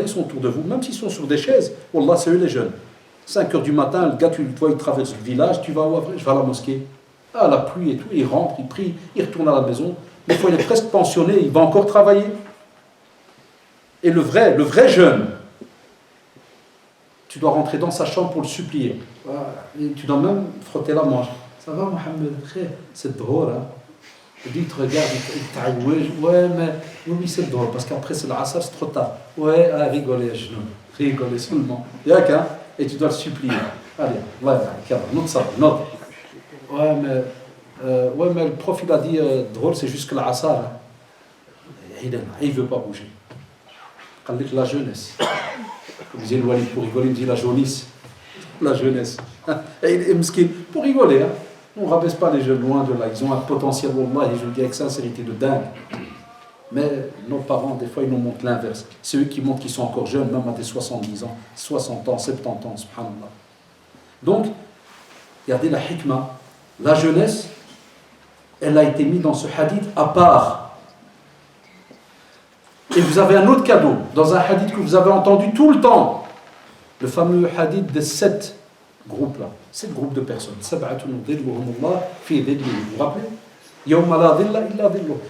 ils sont autour de vous, même s'ils sont sur des chaises, Wallah, c'est eux les jeunes. 5 heures du matin, le gars, tu le vois, il traverse le village, tu vas où après? Je vais à la mosquée. Ah, la pluie et tout, il rentre, il prie, il retourne à la maison. Des fois, il est presque pensionné, il va encore travailler. Et le vrai jeune, tu dois rentrer dans sa chambre pour le supplier. Et tu dois même frotter la manche. Ça va, Mohamed? C'est drôle, hein? Il te regarde, il t'aïoué. Ouais, mais oui, c'est drôle, parce qu'après, c'est l'Assar, c'est trop tard. Ouais, rigolez, genoux. Rigolez seulement. Yak, hein? Et tu dois le supplier. Allez, voilà, notre ça, notre. Ouais, mais le prof, il a dit, drôle, c'est juste que l'Assar. Hein? Il ne veut pas bouger. La jeunesse. Comme disait le Walid, pour rigoler, il me dit la jaunisse. La jeunesse. Et Mskin, pour rigoler, hein? On ne rabaisse pas les jeunes, loin de là. Ils ont un potentiel, wallah, et je le dis avec sincérité, de dingue. Mais nos parents, des fois, ils nous montrent l'inverse. C'est eux qui montrent qu'ils sont encore jeunes, même à des 70 ans, 60 ans, 70 ans, subhanallah. Donc, regardez la hikmah. La jeunesse, elle a été mise dans ce hadith à part. Et vous avez un autre cadeau, dans un hadith que vous avez entendu tout le temps. Le fameux hadith des 7 groupes là, 7 groupes de personnes. Vous vous rappelez?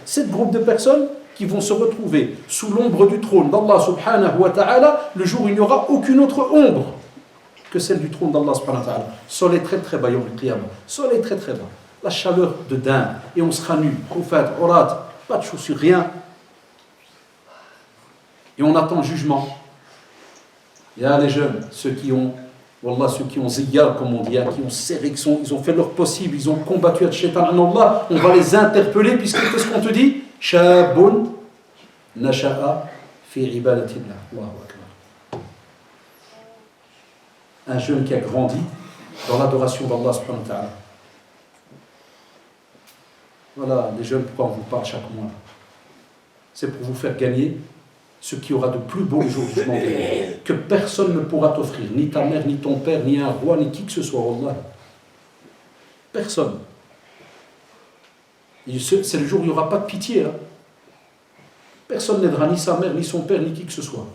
7 groupes de personnes qui vont se retrouver sous l'ombre du trône d'Allah subhanahu wa ta'ala le jour où il n'y aura aucune autre ombre que celle du trône d'Allah subhanahu wa ta'ala. Soleil très très bas, soleil très très bas. La chaleur de dingue. Et on sera nu, prophète, orat, pas de chaussures, rien. Et on attend le jugement. Il y a les jeunes, ceux qui ont ziyar, comme on dit, qui ont serré, ils ont fait leur possible, ils ont combattu à Shaitan en Allah, on va les interpeller, puisque qu'est-ce qu'on te dit? Shabun nasha'a fi ibadatillah. Allahu akbar. Un jeune qui a grandi dans l'adoration d'Allah subhanahu wa ta'ala. Voilà, les jeunes, pourquoi on vous parle chaque mois? C'est pour vous faire gagner ce qui aura de plus beau le jour du jugement dernier, que personne ne pourra t'offrir, ni ta mère, ni ton père, ni un roi, ni qui que ce soit, wallah. Personne. C'est le jour où il n'y aura pas de pitié. Hein. Personne n'aidera ni sa mère, ni son père, ni qui que ce soit.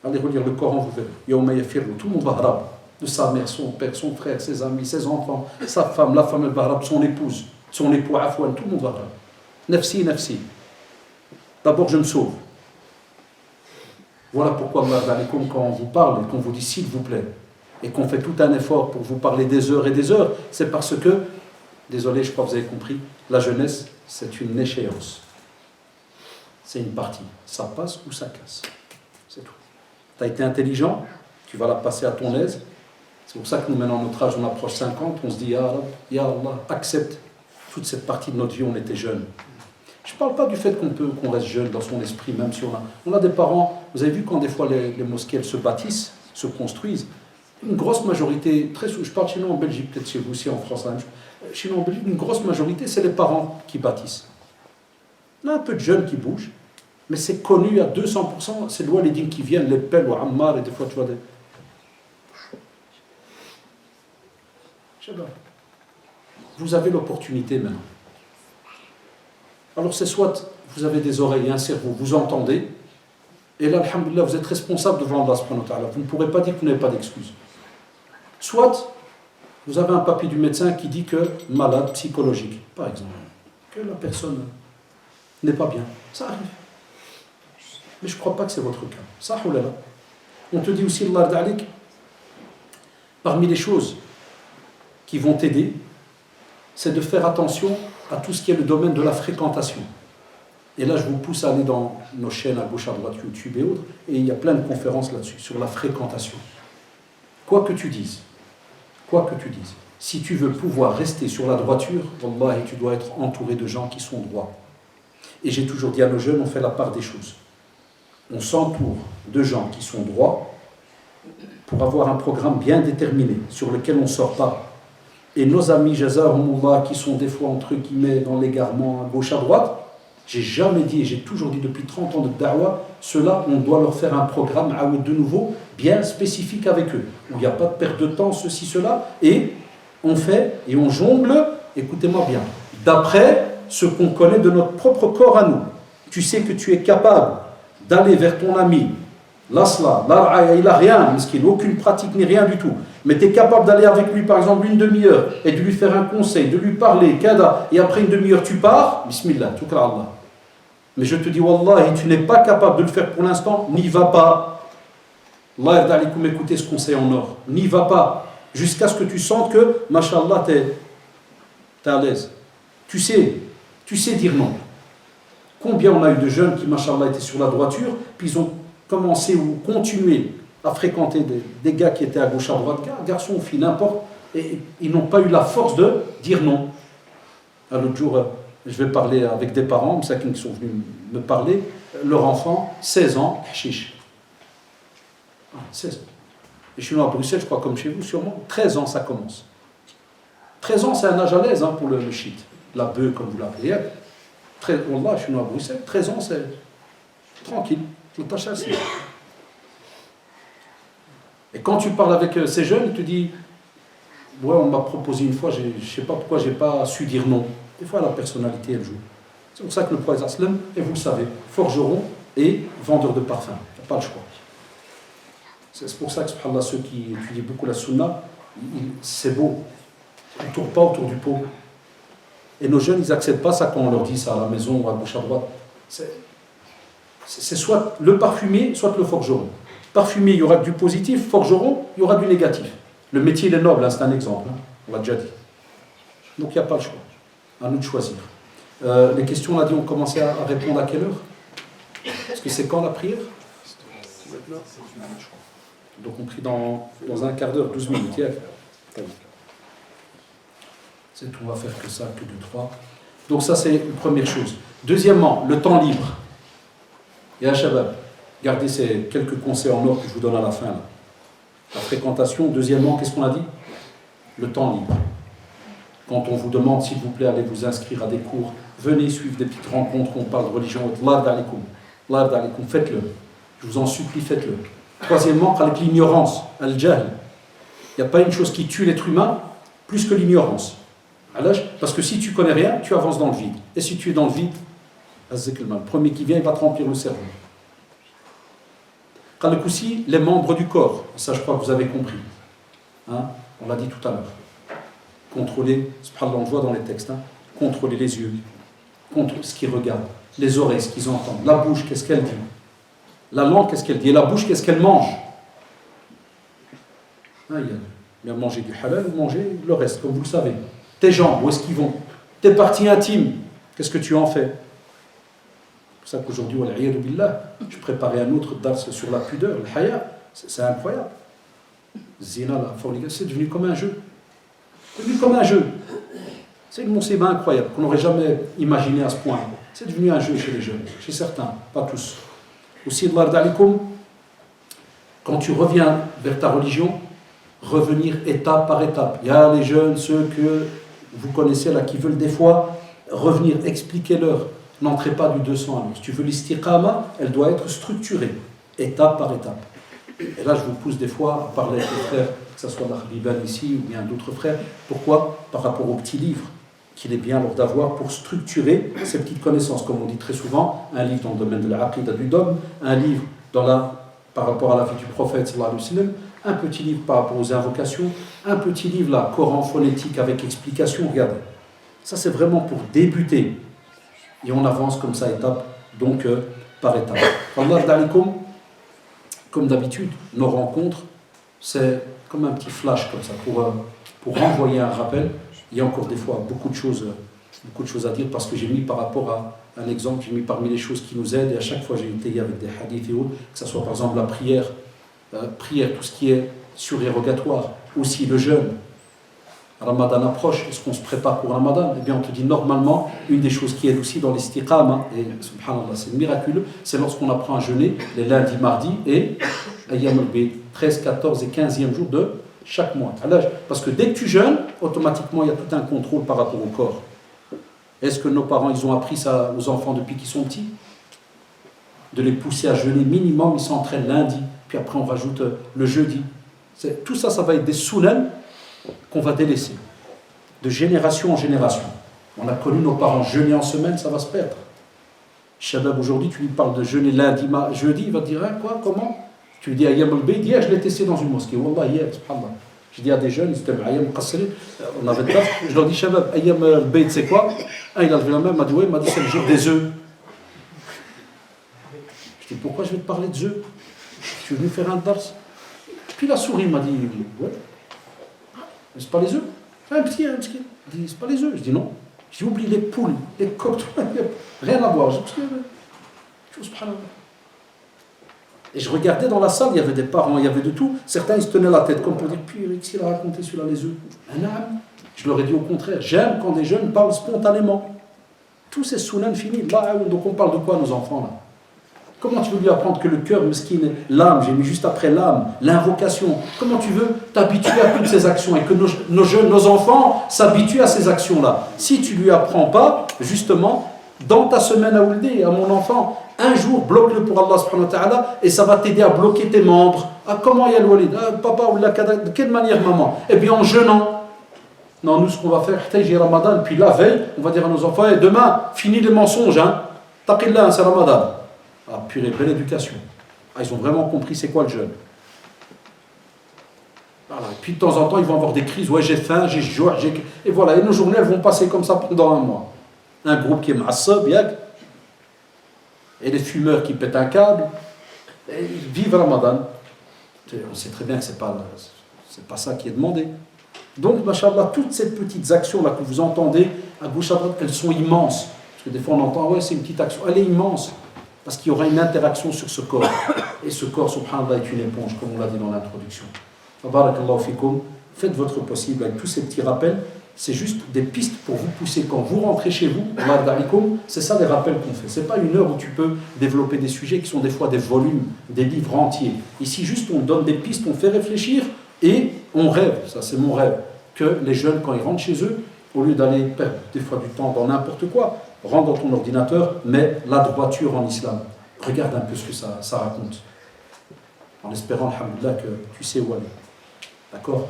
Allez relire le Coran, vous verrez. Yawma yafirru, tout le monde va harab. De sa mère, son père, son frère, ses amis, ses enfants, sa femme, la femme, elle va harab, son épouse, son époux, afouane, tout le monde va harab. Nafsi, nafsi. D'abord, je me sauve. Voilà pourquoi, quand on vous parle et qu'on vous dit s'il vous plaît, et qu'on fait tout un effort pour vous parler des heures et des heures, c'est parce que, désolé, je crois que vous avez compris, la jeunesse, c'est une échéance. C'est une partie. Ça passe ou ça casse. C'est tout. Tu as été intelligent, tu vas la passer à ton aise. C'est pour ça que nous, maintenant, notre âge, on approche 50, on se dit, Ya Allah, accepte toute cette partie de notre vie, on était jeunes. Je ne parle pas du fait qu'on reste jeune dans son esprit, même si on a des parents. Vous avez vu quand des fois les mosquées elles se bâtissent, se construisent, une grosse majorité, je parle chez nous en Belgique, peut-être chez vous aussi en France, hein, chez nous en Belgique, une grosse majorité, c'est les parents qui bâtissent. Il y a un peu de jeunes qui bougent, mais c'est connu à 200%, c'est le Walidine qui viennent, les pelles ou Ammar, et des fois tu vois des... Vous avez l'opportunité maintenant. Alors c'est soit vous avez des oreilles et un cerveau, vous entendez, et là, alhamdoulilah, vous êtes responsable devant Allah subhanahu wa ta'ala. Vous ne pourrez pas dire que vous n'avez pas d'excuses. Soit vous avez un papier du médecin qui dit que malade psychologique, par exemple, que la personne n'est pas bien. Ça arrive. Mais je ne crois pas que c'est votre cas. Ça, on te dit aussi, Allah d'alik, parmi les choses qui vont t'aider, c'est de faire attention à tout ce qui est le domaine de la fréquentation. Et là, je vous pousse à aller dans nos chaînes à gauche, à droite, YouTube et autres, et il y a plein de conférences là-dessus, sur la fréquentation. Quoi que tu dises, si tu veux pouvoir rester sur la droiture, wallahi, tu dois être entouré de gens qui sont droits. Et j'ai toujours dit à nos jeunes, on fait la part des choses. On s'entoure de gens qui sont droits pour avoir un programme bien déterminé, sur lequel on ne sort pas. Et nos amis, jazahumullah, qui sont des fois entre guillemets dans l'égarement à gauche à droite, j'ai jamais dit, et j'ai toujours dit depuis 30 ans de da'wah, ceux-là, on doit leur faire un programme, de nouveau, bien spécifique avec eux, où il n'y a pas de perte de temps, ceci, cela, et on fait, et on jongle, écoutez-moi bien, d'après ce qu'on connaît de notre propre corps à nous. Tu sais que tu es capable d'aller vers ton ami l'asla, l'ar'aya, il n'a rien, miskin, aucune pratique ni rien du tout. Mais tu es capable d'aller avec lui, par exemple, une demi-heure et de lui faire un conseil, de lui parler, kada, et après une demi-heure tu pars, bismillah, tukra Allah. Mais je te dis, wallahi, tu n'es pas capable de le faire pour l'instant, n'y va pas. Allah yarda alaykoum, écoutez ce conseil en or. N'y va pas. Jusqu'à ce que tu sentes que, mashallah, t'es à l'aise. Tu sais dire non. Combien on a eu de jeunes qui, mashallah, étaient sur la droiture, puis ils ont commencé ou continué à fréquenter des gars qui étaient à gauche, à droite, garçons ou filles, n'importe, et ils n'ont pas eu la force de dire non. L'autre jour, je vais parler avec des parents, qui sont venus me parler, leur enfant, 16 ans, chiche. 16 ans. Et chez nous à Bruxelles, je crois comme chez vous, sûrement, 13 ans ça commence. 13 ans, c'est un âge à l'aise pour le shit. La bœuf, comme vous l'appelez. Wallah, chez nous à Bruxelles, 13 ans, c'est tranquille. Et quand tu parles avec ces jeunes, ils te disent, ouais, on m'a proposé une fois, je ne sais pas pourquoi je n'ai pas su dire non. Des fois, la personnalité, elle joue. C'est pour ça que le prophète sallam, et vous le savez, forgeron et vendeur de parfums. Il n'y a pas le choix. C'est pour ça que, subhanallah, ceux qui étudient beaucoup la sunna, c'est beau. On ne tourne pas autour du pot. Et nos jeunes, ils n'acceptent pas ça quand on leur dit ça à la maison ou à gauche à droite. C'est soit le parfumier, soit le forgeron. Parfumier, il y aura du positif. Forgeron, il y aura du négatif. Le métier, il est noble, c'est un exemple. On l'a déjà dit. Donc, il n'y a pas le choix. À nous de choisir. Les questions, on a dit, on commençait à répondre à quelle heure? Parce que c'est quand la prière? Donc, on prie dans un quart d'heure, 12 minutes. C'est tout, on va faire que ça, que 2, 3. Donc, ça, c'est une première chose. Deuxièmement, le temps libre. Ya Shabab, gardez ces quelques conseils en or que je vous donne à la fin. Là. La fréquentation. Deuxièmement, qu'est-ce qu'on a dit? Le temps libre. Quand on vous demande, s'il vous plaît, allez vous inscrire à des cours, venez suivre des petites rencontres, qu'on parle de religion, faites-le. Je vous en supplie, faites-le. Troisièmement, avec l'ignorance, al-jahl. Il n'y a pas une chose qui tue l'être humain plus que l'ignorance. Parce que si tu ne connais rien, tu avances dans le vide. Et si tu es dans le vide, le premier qui vient, il va te remplir le cerveau. Aussi, les membres du corps, ça je crois que vous avez compris. On l'a dit tout à l'heure. Contrôler, subhanallah, on le voit dans les textes, contrôler les yeux, contrôler ce qu'ils regardent, les oreilles, ce qu'ils entendent, la bouche, qu'est-ce qu'elle dit, la langue, qu'est-ce qu'elle dit, et la bouche, qu'est-ce qu'elle mange. Il y a manger du halal ou manger le reste, comme vous le savez. Tes jambes, où est-ce qu'ils vont? Tes parties intimes, qu'est-ce que tu en fais? C'est pour ça qu'aujourd'hui, je préparais un autre dars sur la pudeur, le haya, c'est incroyable. Zina, la fornication, c'est devenu comme un jeu. C'est devenu comme un jeu. C'est une musiba incroyable qu'on n'aurait jamais imaginé à ce point. C'est devenu un jeu chez les jeunes, chez certains, pas tous. Aussi, quand tu reviens vers ta religion, revenir étape par étape. Il y a les jeunes, ceux que vous connaissez là, qui veulent des fois revenir, expliquez-leur. N'entrez pas du 200 à l'heure. Si tu veux l'istiqama, elle doit être structurée, étape par étape. Et là, je vous pousse des fois à parler avec les frères, que ce soit l'Arbiban ici ou bien d'autres frères. Pourquoi? Par rapport aux petits livres qu'il est bien leur d'avoir pour structurer ces petites connaissances. Comme on dit très souvent, un livre dans le domaine de l'aqida du dogme, un livre par rapport à la vie du prophète, sallallahu alayhi wa sallam, un petit livre par rapport aux invocations, un petit livre là, Coran phonétique avec explication. Regardez, ça c'est vraiment pour débuter. Et on avance comme ça, étape, donc par étape. Allah d'alikum, comme d'habitude, nos rencontres, c'est comme un petit flash comme ça, pour renvoyer un rappel. Il y a encore des fois beaucoup de choses à dire, parce que j'ai mis par rapport à un exemple, j'ai mis parmi les choses qui nous aident, et à chaque fois j'ai été avec des hadiths et autres, que ce soit par exemple la prière, tout ce qui est surérogatoire, aussi le jeûne. Ramadan approche, est-ce qu'on se prépare pour Ramadan? Eh bien, on te dit normalement, une des choses qui aide aussi dans l'istiqama, et subhanallah, c'est miraculeux, c'est lorsqu'on apprend à jeûner les lundis, mardis et Ayyam al-Bid, 13, 14 et 15e jour de chaque mois. Parce que dès que tu jeûnes, automatiquement, il y a tout un contrôle par rapport au corps. Est-ce que nos parents, ils ont appris ça aux enfants depuis qu'ils sont petits? De les pousser à jeûner minimum, ils s'entraînent lundi, puis après on rajoute le jeudi. Tout ça, ça va être des sunan qu'on va délaisser, de génération en génération. On a connu nos parents jeûner en semaine, ça va se perdre. Shabab, aujourd'hui, tu lui parles de jeûner lundi, jeudi, il va te dire, quoi, comment? Tu lui dis Ayyam al-Bayd, hier je l'ai testé dans une mosquée. Wallah, hier, subhanallah. Je dis à des jeunes, c'était Ayyam al-Qasri, on avait de place, je leur dis Shabab, Ayyam al-Bayd, c'est quoi? Un, il a levé la main, il m'a dit, ouais, il m'a dit, c'est le jour des œufs. Je dis, pourquoi je vais te parler d'œufs? Tu es venu faire un dars? Puis la souris m'a dit, ouais, mais c'est pas les œufs. Un petit. Il dit, c'est pas les œufs. Je dis, non. J'ai oublié les poules, les coqs, rien à voir. Et je regardais dans la salle, il y avait des parents, il y avait de tout. Certains, ils se tenaient la tête, comme pour dire, puis Eric, il a raconté celui-là les œufs. Je leur ai dit au contraire, j'aime quand des jeunes parlent spontanément. Tous ces sunan finis. Là, donc on parle de quoi, nos enfants, là? Comment tu veux lui apprendre que le cœur, mesquin, l'âme, j'ai mis juste après l'âme, l'invocation, comment tu veux t'habituer à toutes ces actions et que nos enfants s'habituent à ces actions-là? Si tu ne lui apprends pas, justement, dans ta semaine à Ouldi, à mon enfant, un jour, bloque-le pour Allah subhanahu wa ta'ala et ça va t'aider à bloquer tes membres. Ah, comment il y a le walid? Ah, papa, ou de quelle manière, maman? Eh bien, en jeûnant. Non, nous, ce qu'on va faire, j'ai Ramadan, puis la veille, on va dire à nos enfants, hey, demain, finis les mensonges, hein. Taqillah, c'est Ramadan. Ah, purée, belle éducation. Ah, ils ont vraiment compris c'est quoi le jeûne. Voilà. Et puis de temps en temps, ils vont avoir des crises. Ouais, j'ai faim, j'ai joie, et voilà. Et nos journées, elles vont passer comme ça pendant un mois. Un groupe qui est massab, et les fumeurs qui pètent un câble. Et vive Ramadan. On sait très bien que c'est pas ça qui est demandé. Donc, machallah, toutes ces petites actions-là que vous entendez à gauche à droite, elles sont immenses. Parce que des fois, on entend, ouais, c'est une petite action. Elle est immense. Parce qu'il y aura une interaction sur ce corps. Et ce corps, subhanallah, est une éponge, comme on l'a dit dans l'introduction. Barakallahu fikoum. Faites votre possible avec tous ces petits rappels. C'est juste des pistes pour vous pousser. Quand vous rentrez chez vous, c'est ça les rappels qu'on fait. Ce n'est pas une heure où tu peux développer des sujets qui sont des fois des volumes, des livres entiers. Ici, juste, on donne des pistes, on fait réfléchir et on rêve. Ça, c'est mon rêve. Que les jeunes, quand ils rentrent chez eux, au lieu d'aller perdre des fois du temps dans n'importe quoi, rentre dans ton ordinateur, mets la droiture en islam. Regarde un peu ce que ça raconte. En espérant, alhamdoulilah, que tu sais où aller. D'accord?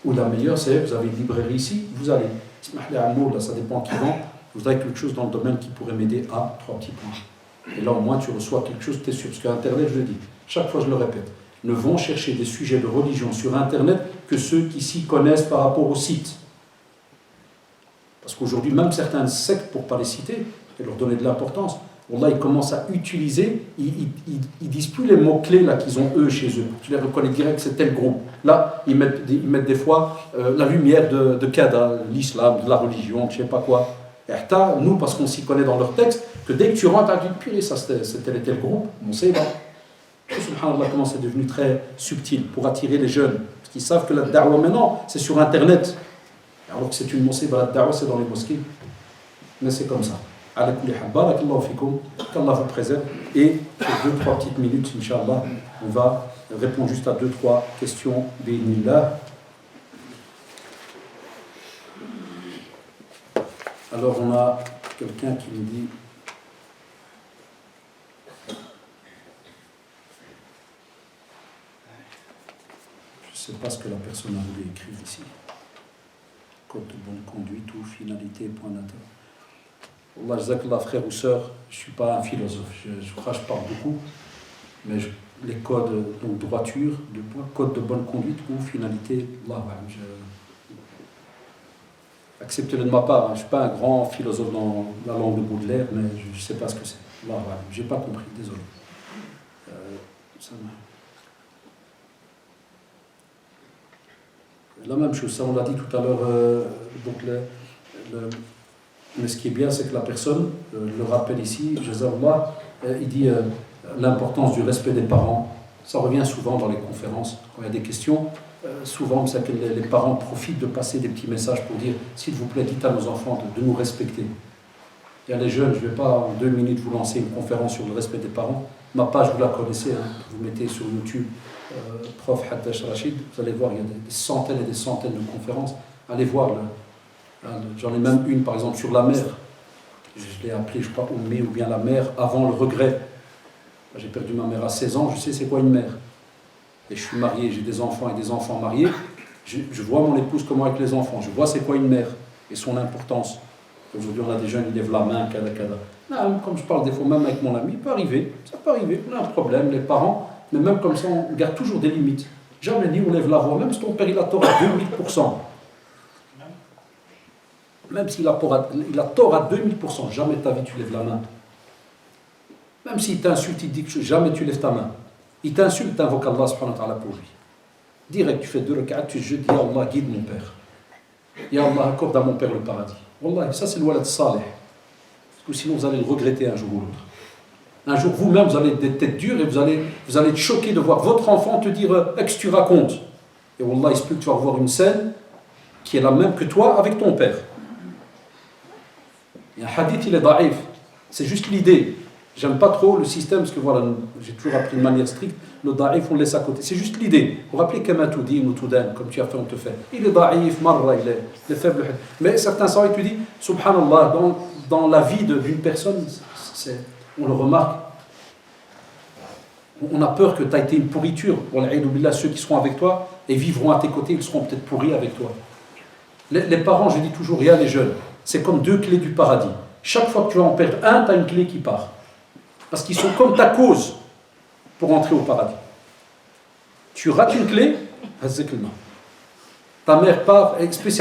Ou la meilleure, c'est, vous avez une librairie ici, vous allez. Là, ça dépend qui vend. Vous avez quelque chose dans le domaine qui pourrait m'aider à 3 petits points. Et là, au moins, tu reçois quelque chose, tu es sûr. Parce qu'Internet, je le dis, chaque fois je le répète, ne vont chercher des sujets de religion sur Internet que ceux qui s'y connaissent par rapport au site. Parce qu'aujourd'hui, même certains sectes, pour ne pas les citer, et leur donner de l'importance, là, ils commencent à utiliser, ils disent plus les mots-clés là qu'ils ont eux chez eux. Tu les reconnais direct, c'est tel groupe. Là, ils mettent des fois la lumière de Kada, l'islam, de la religion, je ne sais pas quoi. Et nous, parce qu'on s'y connaît dans leur texte, que dès que tu rentres, tu dis, purée, ça c'est tel et tel groupe, on sait, bah. Subhanallah, comment c'est devenu très subtil pour attirer les jeunes. Parce qu'ils savent que la da'wah maintenant, c'est sur Internet. Alors que c'est une mosquée, la da'wah, c'est dans les mosquées. Mais c'est comme ça. Barakallahu fikoum, qu'Allah vous préserve. Et pour 2-3 petites minutes, Inch'Allah, on va répondre juste à 2-3 questions bi'idhnillah. Alors on a quelqu'un qui nous dit je ne sais pas ce que la personne a voulu écrire ici. Code de bonne conduite ou finalité, point d'intérêt. Allah jazakallah, frère ou sœur, je ne suis pas un philosophe, je crois que je parle beaucoup, mais les codes, donc droiture, code de bonne conduite ou finalité, Allah, acceptez-le de ma part, je ne suis pas un grand philosophe dans la langue de Baudelaire, mais je ne sais pas ce que c'est. Allah, je n'ai pas compris, désolé. La même chose, ça on l'a dit tout à l'heure, mais ce qui est bien, c'est que la personne, le rappelle ici, Jazallah, il dit l'importance du respect des parents. Ça revient souvent dans les conférences, quand il y a des questions. Souvent, c'est que les parents profitent de passer des petits messages pour dire, s'il vous plaît, dites à nos enfants de nous respecter. Il y a les jeunes, je ne vais pas en 2 minutes vous lancer une conférence sur le respect des parents. Ma page, vous la connaissez, hein, vous mettez sur YouTube, Prof Haddash Rachid, vous allez voir, il y a des centaines et des centaines de conférences. Allez voir, j'en ai même une par exemple sur la mer. Je l'ai appelée, je crois, Oumé ou bien la mer avant le regret. J'ai perdu ma mère à 16 ans, je sais c'est quoi une mère. Et je suis marié, j'ai des enfants et des enfants mariés. Je vois mon épouse comment avec les enfants, je vois c'est quoi une mère et son importance. Aujourd'hui on a des jeunes, ils lèvent la main, kada. Non, comme je parle des fois même avec mon ami, il peut arriver, ça peut arriver, on a un problème, les parents. Mais même comme ça, on garde toujours des limites. Jamais ni on lève la voix, même si ton père il a tort à 2000%. Même s'il a tort à 2000%, jamais de ta vie tu lèves la main. Même s'il t'insulte, il dit que jamais tu lèves ta main. Il t'insulte, tu invoques Allah subhanahu wa ta'ala pour lui. Direct, tu fais 2 rak'at, tu dis Ya Allah, guide mon père. Ya Allah, accorde à mon père le paradis. Wallah, ça c'est le walad salih. Parce que sinon vous allez le regretter un jour ou l'autre. Un jour, vous-même, vous allez être des têtes dures et vous allez être choqué de voir votre enfant te dire qu'est-ce que tu racontes. Et Wallah, il se peut que tu vas voir une scène qui est la même que toi avec ton père. Et un hadith, il est daïf. C'est juste l'idée. J'aime pas trop le système parce que voilà, j'ai toujours appris de manière stricte. Le daïf, on le laisse à côté. C'est juste l'idée. Vous vous rappelez Kamatoudin ou Toudan, comme tu as fait, on te fait. Il est daïf, marra, il est faible. Mais certains savants, ils te disent, subhanallah, dans la vie d'une personne, on le remarque. On a peur que tu aies été une pourriture. Ceux qui seront avec toi et vivront à tes côtés, ils seront peut-être pourris avec toi. Les parents, je dis toujours, rien les jeunes, c'est comme 2 clés du paradis. Chaque fois que tu vas en perdre un, tu as une clé qui part. Parce qu'ils sont comme ta cause pour entrer au paradis. Tu rates une clé, ta mère part, spécialement.